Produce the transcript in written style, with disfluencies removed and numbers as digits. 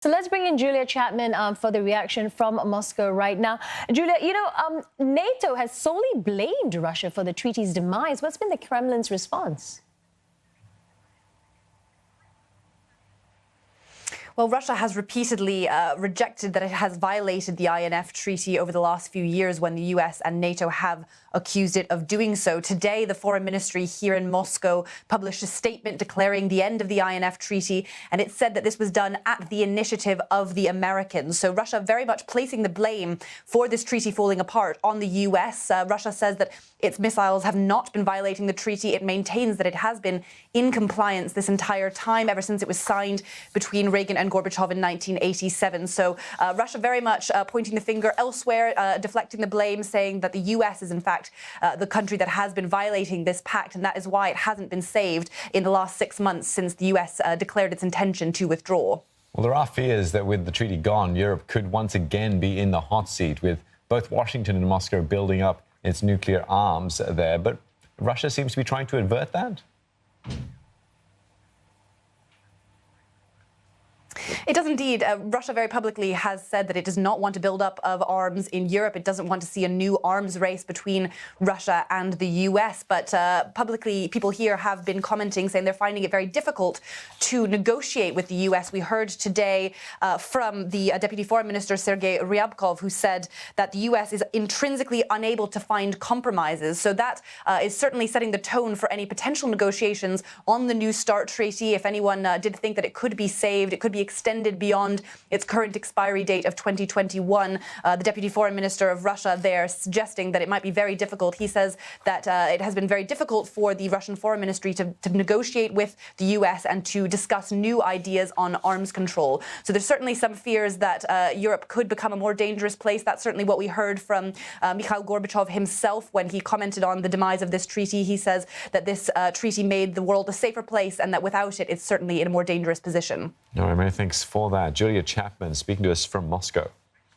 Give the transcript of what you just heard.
So let's bring in Julia Chapman for the reaction from Moscow right now. Julia, NATO has solely blamed Russia for the treaty's demise. What's been the Kremlin's response? Well, Russia has repeatedly rejected that it has violated the INF treaty over the last few years when the US and NATO have accused it of doing so. Today, the foreign ministry here in Moscow published a statement declaring the end of the INF treaty, and it said that this was done at the initiative of the Americans. So Russia very much placing the blame for this treaty falling apart on the US. Russia says that its missiles have not been violating the treaty. It maintains that it has been in compliance this entire time, ever since it was signed between Reagan and Gorbachev in 1987. So Russia very much pointing the finger elsewhere, deflecting the blame, saying that the US is in fact the country that has been violating this pact, and that is why it hasn't been saved in the last 6 months since the US declared its intention to withdraw. Well, there are fears that with the treaty gone, Europe could once again be in the hot seat, with both Washington and Moscow building up its nuclear arms there. But Russia seems to be trying to avert that. It does indeed. Russia very publicly has said that it does not want to build up of arms in Europe. It doesn't want to see a new arms race between Russia and the US. But publicly, people here have been commenting, saying they're finding it very difficult to negotiate with the US. We heard today from the Deputy Foreign Minister, Sergei Ryabkov, who said that the US is intrinsically unable to find compromises. So that is certainly setting the tone for any potential negotiations on the New START treaty. If anyone did think that it could be saved, it could be extended beyond its current expiry date of 2021. The Deputy Foreign Minister of Russia there suggesting that it might be very difficult. He says that it has been very difficult for the Russian Foreign Ministry to negotiate with the US and to discuss new ideas on arms control. So there's certainly some fears that Europe could become a more dangerous place. That's certainly what we heard from Mikhail Gorbachev himself when he commented on the demise of this treaty. He says that this treaty made the world a safer place and that without it, it's certainly in a more dangerous position. All right, many thanks for that. Julia Chapman speaking to us from Moscow.